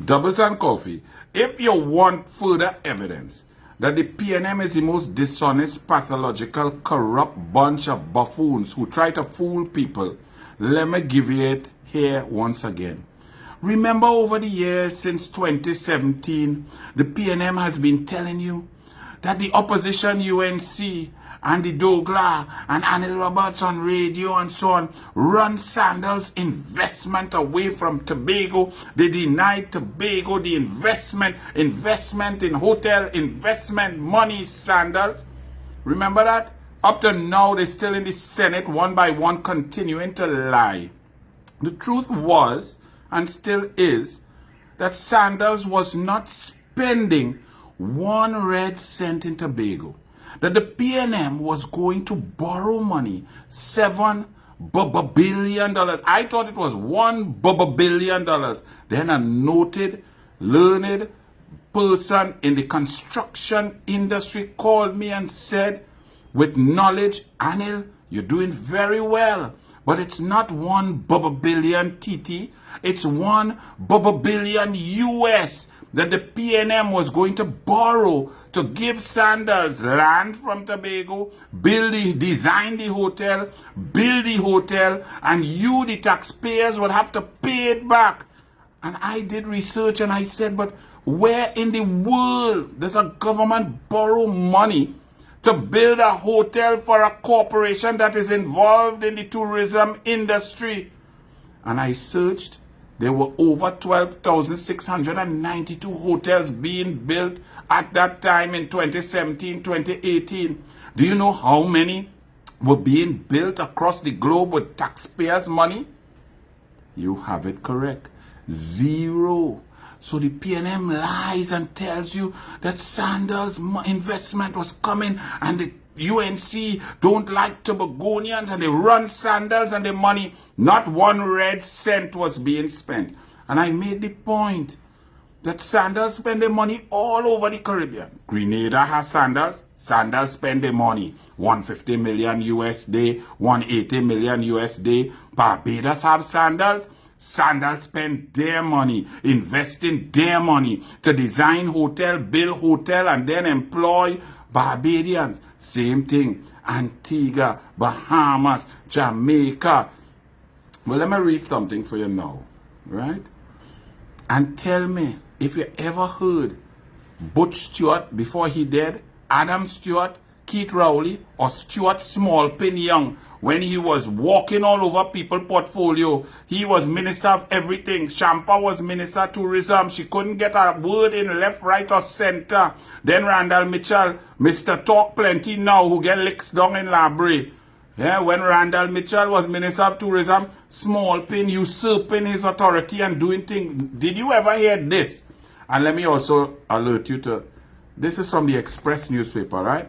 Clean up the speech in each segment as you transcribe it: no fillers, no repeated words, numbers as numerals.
Doubles and coffee. If you want further evidence that the PNM is the most dishonest, pathological, corrupt bunch of buffoons who try to fool people, let me give you it here once again. Remember, over the years since 2017, the PNM has been telling you that the opposition UNC and the Douglas and Anil Roberts on radio and so on run Sandals investment away from Tobago. They denied Tobago the investment in hotel, investment money, Sandals. Remember that? Up to now, they're still in the Senate, one by one, continuing to lie. The truth was, and still is, that Sandals was not spending 1 red cent in Tobago. That the PNM was going to borrow money, $7 billion. I thought it was $1 billion. Then a noted, learned person in the construction industry called me and said, with knowledge, Anil, you're doing very well. But it's not $1 billion TT. It's $1 billion US that the PNM was going to borrow to give Sandals land from Tobago, design the hotel, build the hotel, and you, the taxpayers, would have to pay it back. And I did research and I said, but where in the world does a government borrow money to build a hotel for a corporation that is involved in the tourism industry? And I searched. There were over 12,692 hotels being built at that time in 2017, 2018. Do you know how many were being built across the globe with taxpayers' money? You have it correct. 0. So the PNM lies and tells you that Sandals investment was coming and the UNC don't like Tobagonians and they run Sandals and the money, not 1 red cent was being spent. And I made the point that Sandals spend their money all over the Caribbean. Grenada has Sandals. Sandals spend their money. 150 million USD, 180 million USD. Barbados have Sandals. Sandals spend their money, investing their money to design hotel, build hotel, and then employ Barbadians. Same thing. Antigua, Bahamas, Jamaica. Well, let me read something for you now, right? And tell me if you ever heard Butch Stewart before he died, Adam Stewart, Keith Rowley, or Stuart Smallpin Young, when he was walking all over people portfolio. He was minister of everything. Shampa was minister of tourism. She couldn't get a word in left, right, or center. Then Randall Mitchell, Mr. Talk Plenty now, who get licks down in library. Yeah, when Randall Mitchell was minister of tourism, Smallpin usurping his authority and doing things. Did you ever hear this? And let me also alert you to, this is from the Express newspaper, right?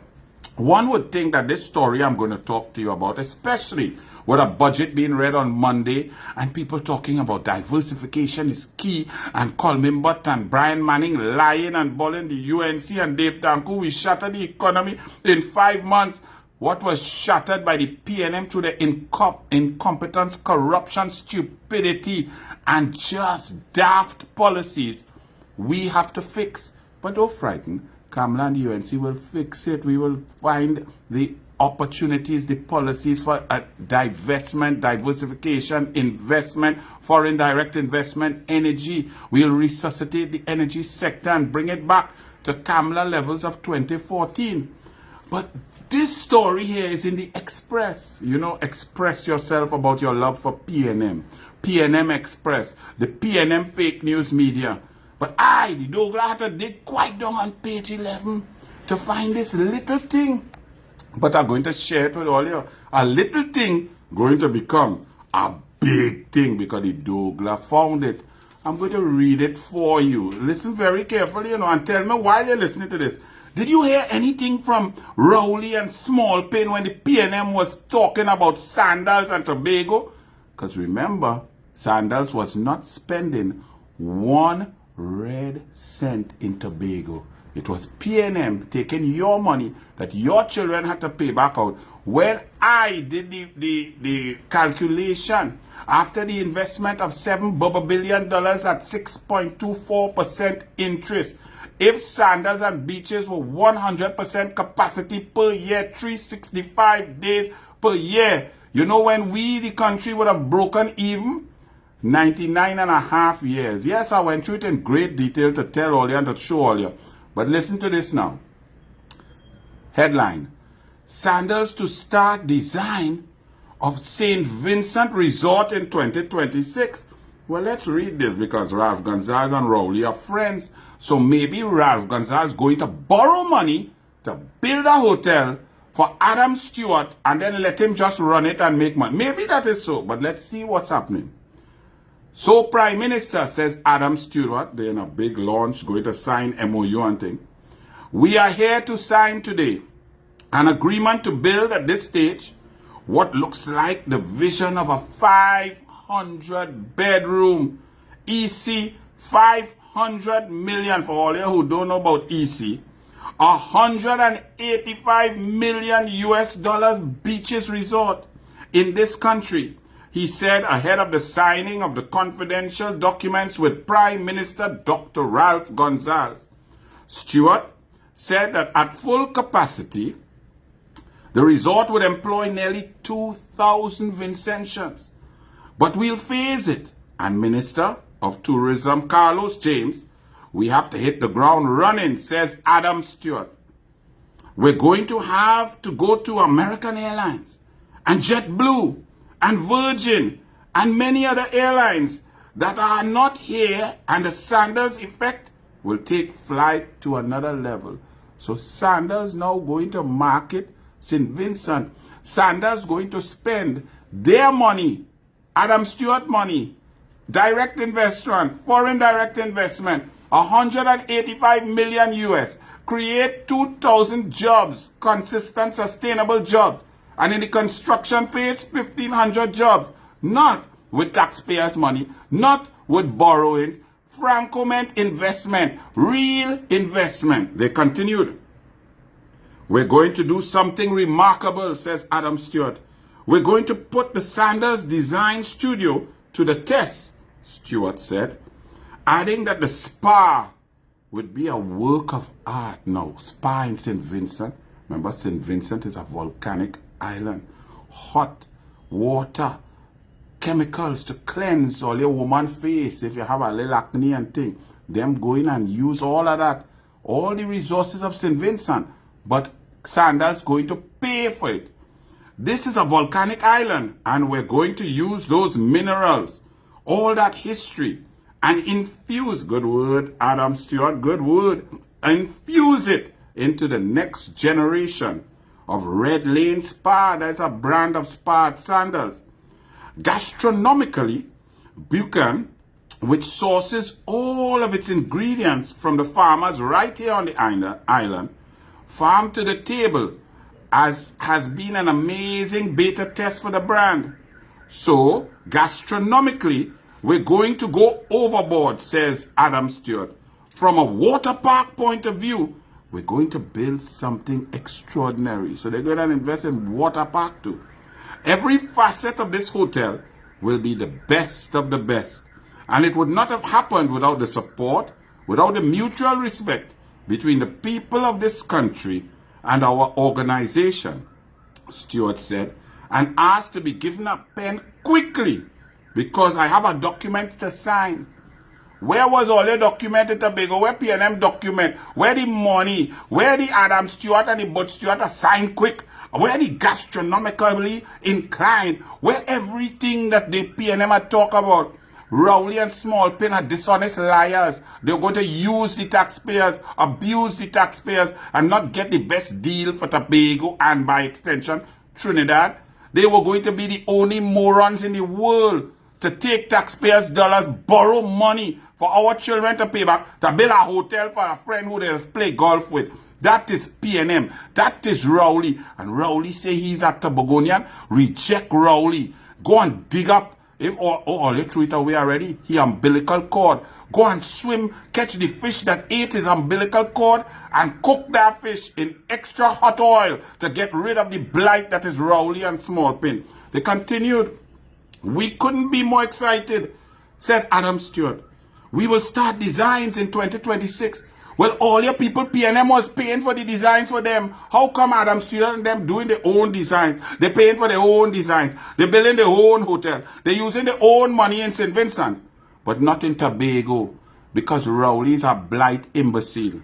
One would think that this story I'm going to talk to you about, especially with a budget being read on Monday and people talking about diversification is key, and Colmin Butt and Brian Manning lying and bullying the UNC and Dave Danku, we shattered the economy in 5 months. What was shattered by the PNM through the incompetence, corruption, stupidity, and just daft policies, we have to fix. But don't frighten. Kamala and the UNC will fix it. We will find the opportunities, the policies for divestment, diversification, investment, foreign direct investment, energy. We'll resuscitate the energy sector and bring it back to Kamala levels of 2014. But this story here is in the Express. You know, express yourself about your love for PNM. PNM Express, the PNM fake news media. But the Douglas had to dig quite down on page 11 to find this little thing. But I'm going to share it with all you. A little thing going to become a big thing because the Douglas found it. I'm going to read it for you. Listen very carefully, and tell me why you're listening to this. Did you hear anything from Rowley and Smallpin when the PNM was talking about Sandals and Tobago? Because remember, Sandals was not spending 1 red cent in Tobago. It was PNM taking your money that your children had to pay back out. When I did the calculation, after the investment of $7 billion at 6.24% interest, if Sandals and beaches were 100% capacity per year, 365 days per year, you know when we, the country, would have broken even? 99 and a half years. Yes, I went through it in great detail to tell all you and to show all you. But listen to this now. Headline: Sandals to start design of St. Vincent Resort in 2026. Well, let's read this because Ralph Gonzalez and Rowley are friends. So maybe Ralph Gonzalez is going to borrow money to build a hotel for Adam Stewart and then let him just run it and make money. Maybe that is so, but let's see what's happening. So Prime Minister, says Adam Stewart, they're in a big launch, going to sign MOU and thing. We are here to sign today an agreement to build at this stage what looks like the vision of a 500-bedroom EC, 500 million for all you who don't know about EC, 185 million US dollars beaches resort in this country, he said ahead of the signing of the confidential documents with Prime Minister Dr. Ralph Gonzalez. Stewart said that at full capacity, the resort would employ nearly 2,000 Vincentians. But we'll phase it. And Minister of Tourism Carlos James, we have to hit the ground running, says Adam Stewart. We're going to have to go to American Airlines and JetBlue and Virgin and many other airlines that are not here, and the Sandals effect will take flight to another level. So Sandals now going to market St. Vincent. Sandals going to spend their money, Adam Stewart money, direct investment, foreign direct investment, 185 million US, create 2,000 jobs, consistent, sustainable jobs, and in the construction phase, 1,500 jobs, not with taxpayers' money, not with borrowings, Franco-meant investment, real investment. They continued. We're going to do something remarkable, says Adam Stewart. We're going to put the Sandals Design Studio to the test, Stewart said, adding that the spa would be a work of art. Now, spa in St. Vincent, remember St. Vincent is a volcanic island. Hot water, chemicals to cleanse all your woman face if you have a little acne and thing. Them go in and use all of that, all the resources of St. Vincent, but Sandals going to pay for it. This is a volcanic island, and we're going to use those minerals, all that history, and infuse, good word, Adam Stewart, good word, infuse it into the next generation of Red Lane Spa. That's a brand of spa at Sandals. Gastronomically, Buchan, which sources all of its ingredients from the farmers right here on the island, farm to the table, as has been an amazing beta test for the brand. So, gastronomically, we're going to go overboard, says Adam Stewart. From a water park point of view, we're going to build something extraordinary. So they're going to invest in water park too. Every facet of this hotel will be the best of the best. And it would not have happened without the support, without the mutual respect between the people of this country and our organization, Stewart said, and asked to be given a pen quickly because I have a document to sign. Where was all the document in Tobago? Where PNM document? Where the money? Where the Adam Stewart and the Bud Stewart are signed quick? Where the gastronomically inclined? Where everything that the PNM are talk about? Rowley and Smallpin are dishonest liars. They're going to use the taxpayers, abuse the taxpayers, and not get the best deal for Tobago and by extension Trinidad. They were going to be the only morons in the world to take taxpayers' dollars, borrow money for our children to pay back, to build a hotel for a friend who they just play golf with. That is PNM. That is Rowley. And Rowley say he's a Tobagonian. Reject Rowley. Go and dig up. If all you threw it away already, he umbilical cord. go and swim, catch the fish that ate his umbilical cord, and cook that fish in extra hot oil to get rid of the blight that is Rowley and Smallpin. They continued, "We couldn't be more excited," said Adam Stewart. "We will start designs in 2026. Well, all your people, PNM was paying for the designs for them. How come Adam Stewart and them doing their own designs? They're paying for their own designs. They're building their own hotel. They're using their own money in St. Vincent, but not in Tobago, because Rowley's a blight imbecile.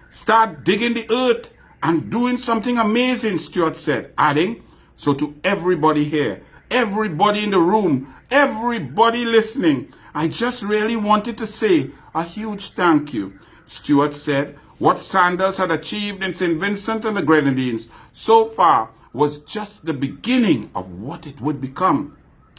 Start digging the earth and doing something amazing," Stewart said, adding, "So to everybody here, everybody in the room, everybody listening, I just really wanted to say a huge thank you." Stewart said what Sandals had achieved in St. Vincent and the Grenadines so far was just the beginning of what it would become.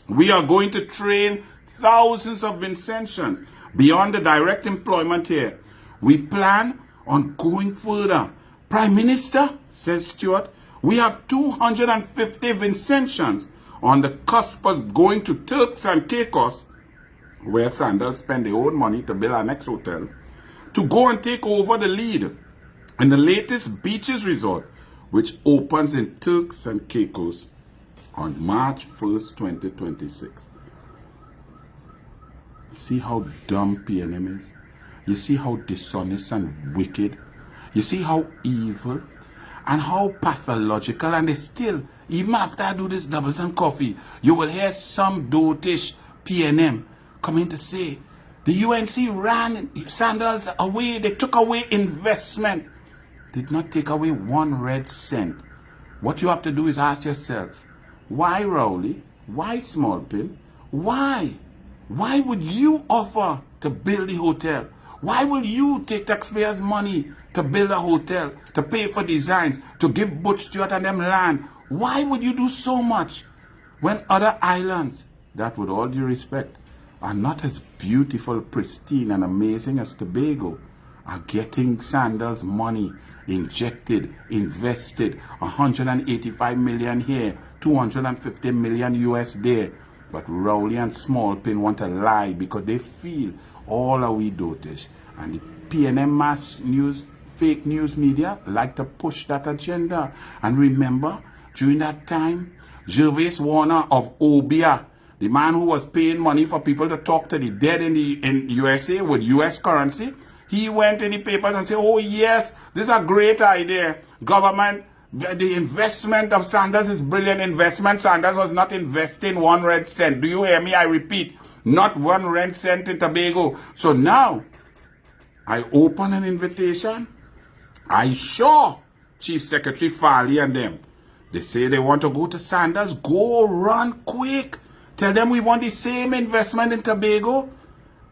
"We are going to train thousands of Vincentians beyond the direct employment here. We plan on going further. Prime Minister," says Stewart, "we have 250 Vincentians on the cusp of going to Turks and Caicos," where Sandals spend their own money to build our next hotel, "to go and take over the lead in the latest beaches resort, which opens in Turks and Caicos on March 1st, 2026. See how dumb PNM is? You see how dishonest and wicked? You see how evil and how pathological? And they still, even after I do this doubles and coffee, you will hear some dotish PNM coming to say, the UNC ran Sandals away. They took away investment. Did not take away one red cent. What you have to do is ask yourself, why Rowley? Why Smallpin? Why? Why would you offer to build the hotel? Why will you take taxpayers' money to build a hotel, to pay for designs, to give Butch Stewart and them land? Why would you do so much when other islands, that with all due respect, are not as beautiful, pristine, and amazing as Tobago, are getting Sandals money injected, invested, 185 million here, 250 million US there. But Rowley and Smallpin want to lie because they feel all are we dotish. And the PNM mass news, fake news media like to push that agenda. And remember, during that time, Gervais Warner of Obia, the man who was paying money for people to talk to the dead in USA with US currency, he went in the papers and said, "Oh yes, this is a great idea. Government, the investment of Sandals is brilliant investment." Sandals was not investing one red cent. Do you hear me? I repeat, not one red cent in Tobago. So now, I open an invitation. I sure Chief Secretary Farley and them, they say they want to go to Sandals. Go run quick. Tell them we want the same investment in Tobago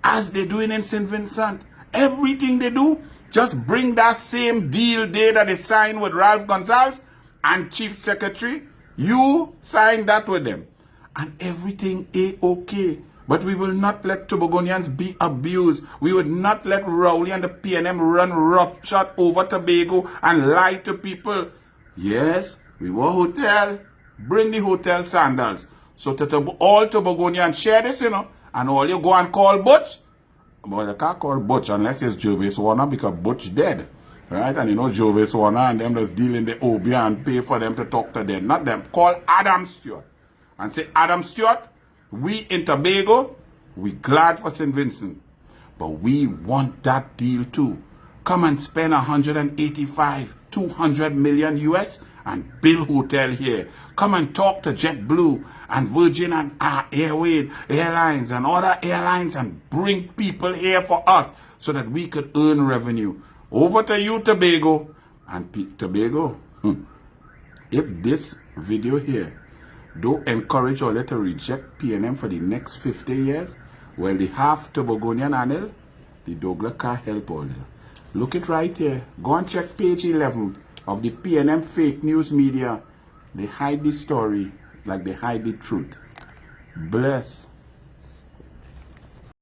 as they're doing in St. Vincent. Everything they do, just bring that same deal day that they signed with Ralph Gonzalez and Chief Secretary. You sign that with them. And everything A-okay. But we will not let Tobagonians be abused. We would not let Rowley and the PNM run roughshod over Tobago and lie to people. Yes, we want hotel. Bring the hotel Sandals. So all Tobagonians share this, and all you go and call Butch. But you can't call Butch unless it's Gervais Warner because Butch dead. Right? And Gervais Warner and them just deal in the OB and pay for them to talk to them. Not them. Call Adam Stewart. And say, "Adam Stewart, we in Tobago, we glad for St. Vincent. But we want that deal too. Come and spend 185, 200 million US and build hotel here. Come and talk to JetBlue and Virgin and Airlines and other airlines and bring people here for us so that we could earn revenue. Over to you, Tobago." And Tobago, if this video here don't encourage or let her reject PNM for the next 50 years, well, the half Tobagonian Anil, the Douglas can't help all you. Look it right here. Go and check page 11 of the PNM fake news media. They hide the story like they hide the truth. Bless.